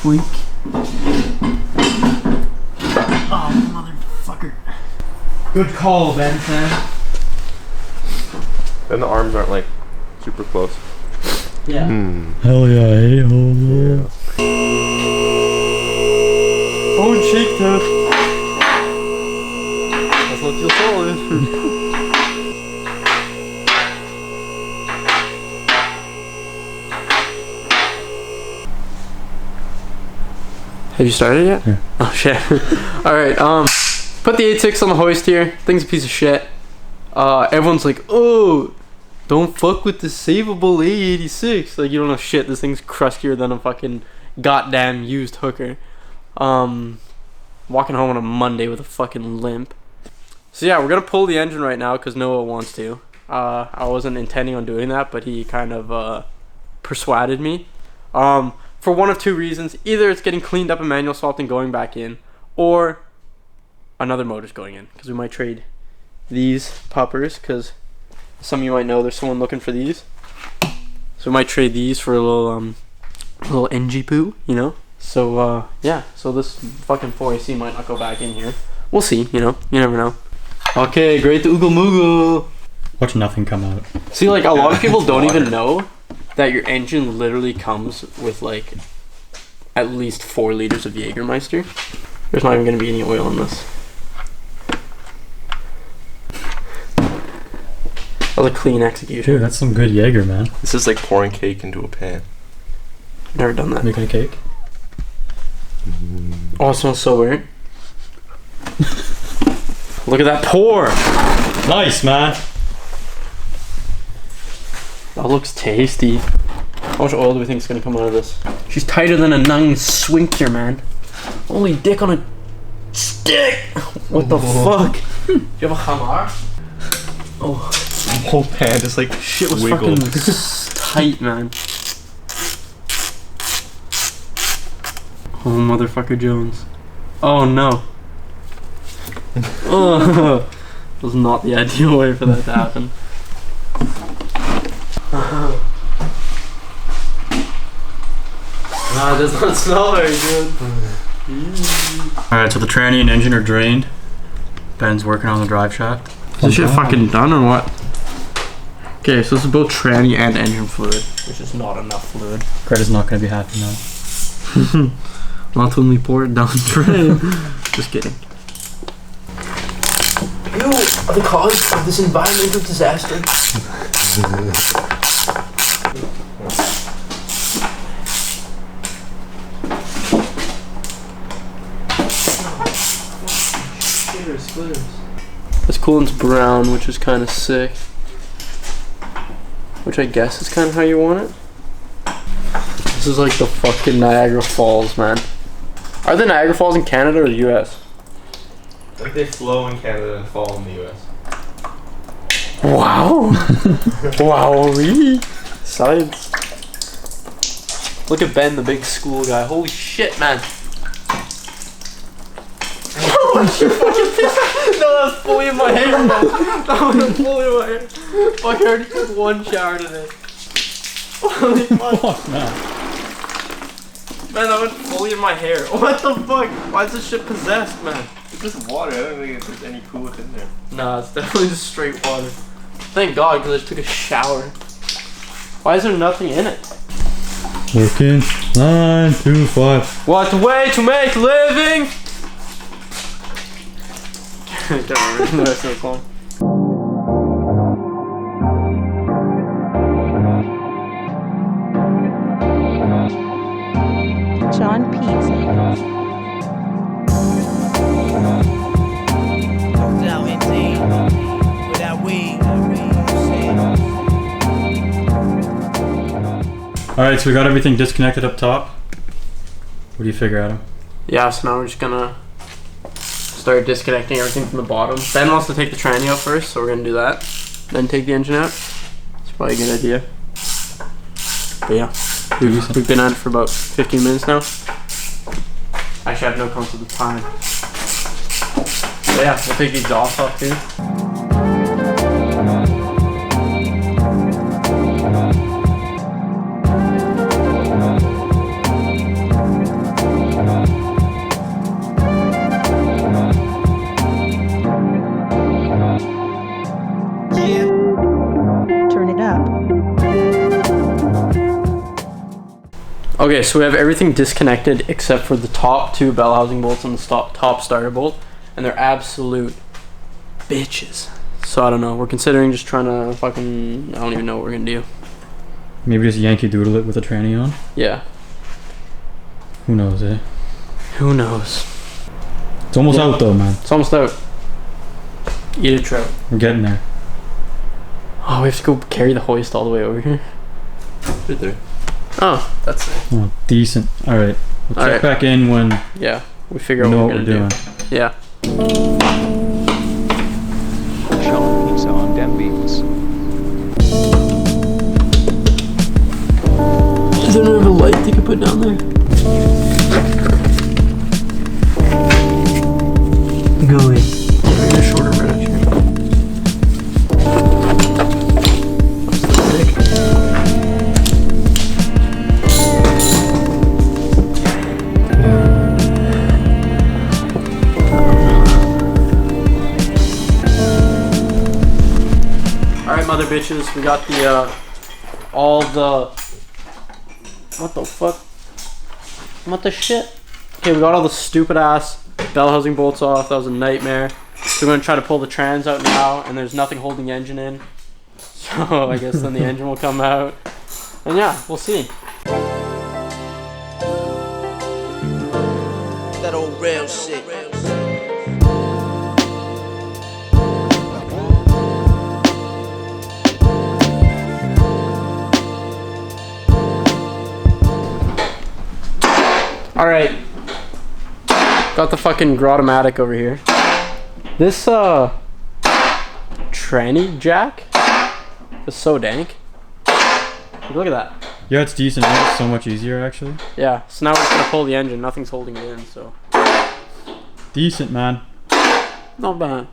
week. Oh, motherfucker. Good call, Ben. Then the arms aren't like super close. Yeah. Hell yeah, hey, oh, Oh, cheek test. That's not feel solid. Have you started yet? Yeah. Oh shit. Alright, put the AE86 on the hoist here. Thing's a piece of shit. Everyone's like, oh, don't fuck with the savable AE86. Like, you don't know shit. This thing's crustier than a fucking goddamn used hooker. Walking home on a Monday with a fucking limp. So yeah, we're gonna pull the engine right now because Noah wants to. I wasn't intending on doing that, but he kind of persuaded me. For one of two reasons. Either it's getting cleaned up and manual swapped and going back in, or another motor's going in, because we might trade these puppers, because some of you might know there's someone looking for these. So we might trade these for a little NG poo, you know? So yeah, so this fucking 4AC might not go back in here. We'll see, you know? You never know. Okay, great to Oogle Moogle. watch nothing come out. See, like, a lot of people don't even know that your engine literally comes with like at least 4 liters of Jägermeister. There's not even going to be any oil in this. That was a clean execution. Dude, that's some good Jaeger, man. This is like pouring cake into a pan. Never done that. Making a cake. Oh, it smells so weird. Look at that pour! Nice, man. That looks tasty. How much oil do we think is going to come out of this? She's tighter than a nung swinkter, man. Holy dick on a stick! What the fuck? Do you have a hammer? Oh. The whole pan just like Shit was wiggled. fucking tight, man. Oh, motherfucker Jones. Oh no. Oh, was not the ideal way for that to happen. Nah, it does not smell very good. Alright, so the tranny and engine are drained. Ben's working on the drive shaft. Is this shit fucking done or what? Okay, so this is both tranny and engine fluid, which is not enough fluid. Greta's not going to be happy now. Not when we pour it down the drain. Just kidding. You are the cause of this environmental disaster. This coolant's brown, which is kind of sick. Which I guess is kind of how you want it. This is like the fucking Niagara Falls, man. Are the Niagara Falls in Canada or the US? Like they flow in Canada and fall in the US. Wow. Wowee. Science. Look at Ben, the big school guy. Holy shit, man. No, that was fully in my hair, man. That was fully in my hair. Fuck, I already took one shower today. Holy fuck. Man, that went fully in my hair. What the fuck? Why is this shit possessed, man? It's just water. I don't think there's any coolant in there. Nah, it's definitely just straight water. Thank God, because I just took a shower. Why is there nothing in it? Working 9 to 5. What a way to make a living! I can't remember the rest of the song. John Pizza. No doubt, indeed. Without weed, Alright, so we got everything disconnected up top. What do you figure, Adam? Yeah, so now we're just gonna start disconnecting everything from the bottom. Ben wants to take the tranny out first, so we're gonna do that. Then take the engine out. It's probably a good idea. But yeah, we've been at it for about 15 minutes now. Actually, I have no concept of time. So yeah, we'll take the exhaust off too. Okay, so we have everything disconnected except for the top 2 bell housing bolts and the top starter bolt, and they're absolute bitches. So I don't know. We're considering just trying to fucking, I don't even know what we're gonna do. Maybe just Yankee Doodle it with a tranny on? Yeah. Who knows, eh? Who knows? It's almost out though, man. It's almost out. Eat a trout. We're getting there. Oh, we have to go carry the hoist all the way over here. Right there. Oh, that's it. Oh, decent. Alright. We'll check Alright. back in when Yeah, we figure we out know what what we're we're gonna doing. do. Yeah. Sean pizza on dem beans. Is there a light they could put down there? Go away. Maybe a shorter branch here. What's the pick? Alright, mother bitches, we got the, all the... What the fuck? What the shit? Okay, we got all the stupid ass bell housing bolts off. That was a nightmare. So we're gonna try to pull the trans out now, and there's nothing holding the engine in. So I guess then the engine will come out. And yeah, we'll see. That old real shit. Alright. Got the fucking Grottomatic over here. This, tranny jack is so dank. Look at that. Yeah, it's decent. It's so much easier, actually. Yeah, so now we're just gonna pull the engine. Nothing's holding it in, so. Decent, man. Not bad.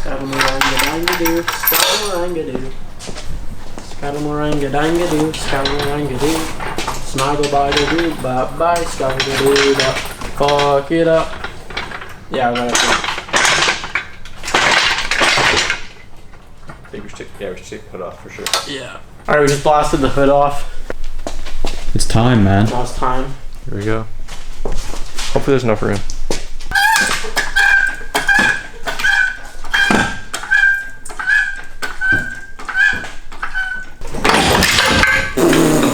Scatamarangadangadu, scatamarangadoo. Scatamarangadangadu, scatamarangadoo. Snuggle by the do, bye bye, scatamarangadoo, fuck it up. Yeah, right. I think we should take the hood off for sure. Yeah. Alright, we just blasted the hood off. It's time, man. Now it's time. Here we go. Hopefully there's enough room.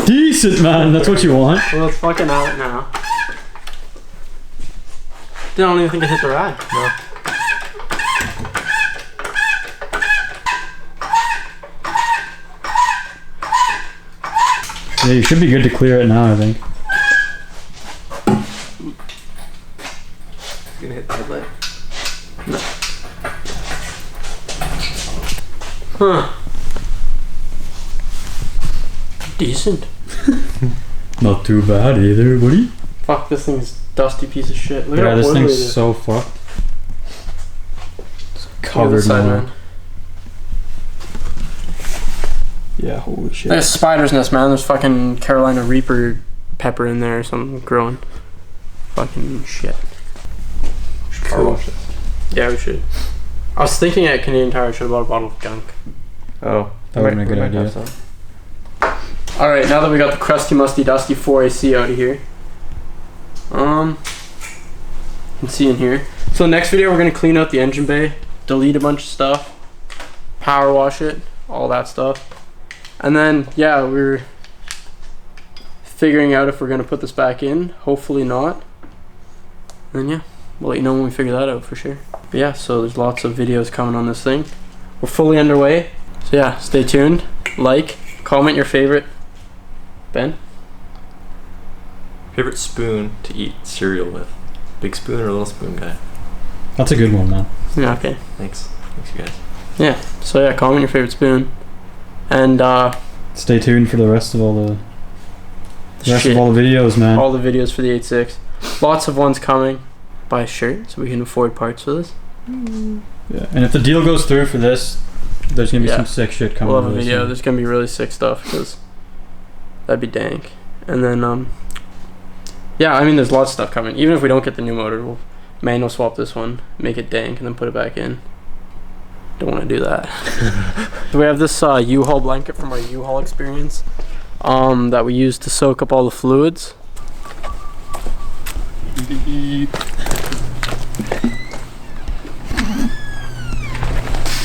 Decent, man. That's what you want. Well, it's fucking out now. Don't even think I hit the ride. No. Yeah, you should be good to clear it now, I think. Gonna hit the headlight. Huh. Decent. Not too bad either, buddy. Fuck, this thing's dusty piece of shit. Look Yeah, how this oily it thing's is. so fucked. It's Look at covered this side, now. man. Yeah, holy shit. There's a spider's nest, man. There's fucking Carolina Reaper pepper in there or something growing. Fucking shit. Car wash it. Yeah, we should. I was thinking at Canadian Tire I should have bought a bottle of gunk. Oh. That would've been a good we might have idea. some. Alright, now that we got the crusty, musty, dusty 4AC out of here. You can see in here. So next video we're gonna clean out the engine bay, delete a bunch of stuff, power wash it, all that stuff. And then, yeah, we're figuring out if we're gonna put this back in. Hopefully not. And then yeah, we'll let you know when we figure that out for sure. But yeah, so there's lots of videos coming on this thing. We're fully underway. So yeah, stay tuned. Like, comment your favorite. Ben? Favorite spoon to eat cereal with? Big spoon or little spoon guy? That's a good one, man. Yeah, okay. Thanks. Thanks, you guys. Yeah, so yeah, comment your favorite spoon. And Stay tuned for the rest of all the shit, videos, man. all the videos for the 86. Lots of ones coming. Buy a shirt so we can afford parts for this. Yeah. And if the deal goes through for this, there's gonna be Yeah. some sick shit coming. We'll have a really video. soon. There's gonna be really sick stuff because that'd be dank. And then yeah, I mean there's lots of stuff coming. Even if we don't get the new motor, we'll manual swap this one, make it dank, and then put it back in. Don't want to do that. So we have this U-Haul blanket from our U-Haul experience. that we use to soak up all the fluids.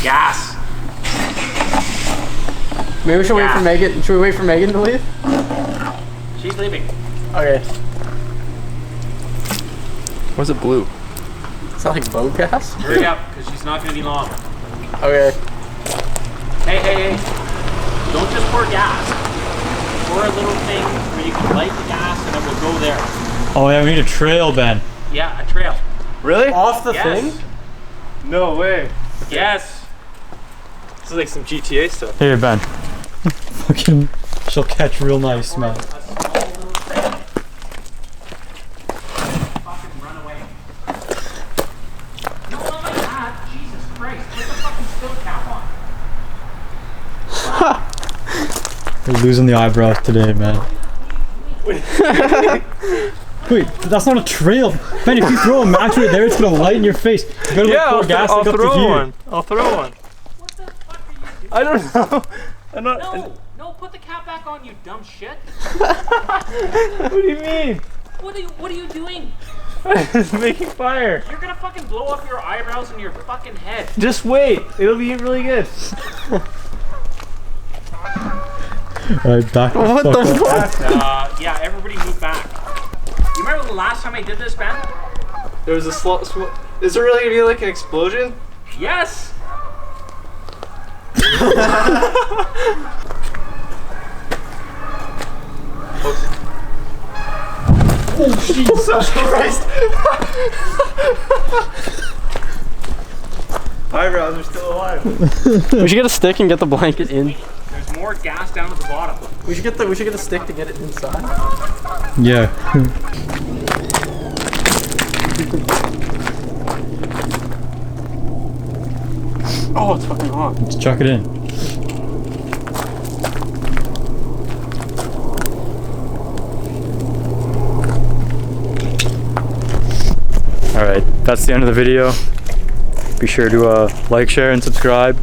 Gas. Maybe we should wait for Megan. Should we wait for Megan to leave? She's leaving. Okay. Why's it blue? It's not like boat gas? Hurry up, because she's not going to be long. Okay. Hey. Don't just pour gas. Pour a little thing where you can light the gas and it will go there. Oh yeah, we need a trail, Ben. Yeah, a trail. Really? Off the Yes. thing? No way. Yes. This is like some GTA stuff. Here, Ben. Fucking, she'll catch real nice, man. A small little thing. Fucking run away. No, not like that. Jesus Christ. Put the fucking spill cap on. We're losing the eyebrows today, man. Wait, that's not a trail. Ben, if you throw a match right there, it's gonna light in your face. You gotta pour gas like up to here. I'll throw one. What the fuck are you doing? I don't know. I'm not. No, put the cap back on, you dumb shit. What do you mean? What are you doing? It's making fire. You're gonna fucking blow up your eyebrows and your fucking head. Just wait. It'll be really good. Alright, back the What fuck the up. fuck? Yeah, everybody move back. You remember the last time I did this, Ben? There was a Is there really gonna be like an explosion? Yes! Oh Jesus Christ! Eyebrows are still alive. We should get a stick and get the blanket in. There's more gas down at the bottom. We should get a stick to get it inside. Yeah. Oh, it's fucking hot. Let's chuck it in. Alright, that's the end of the video. Be sure to like, share, and subscribe.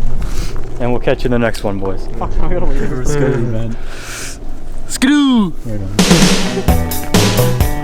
And we'll catch you in the next one, boys. Fuck, I gotta wait. Skidoo, man. Skidoo! Right on.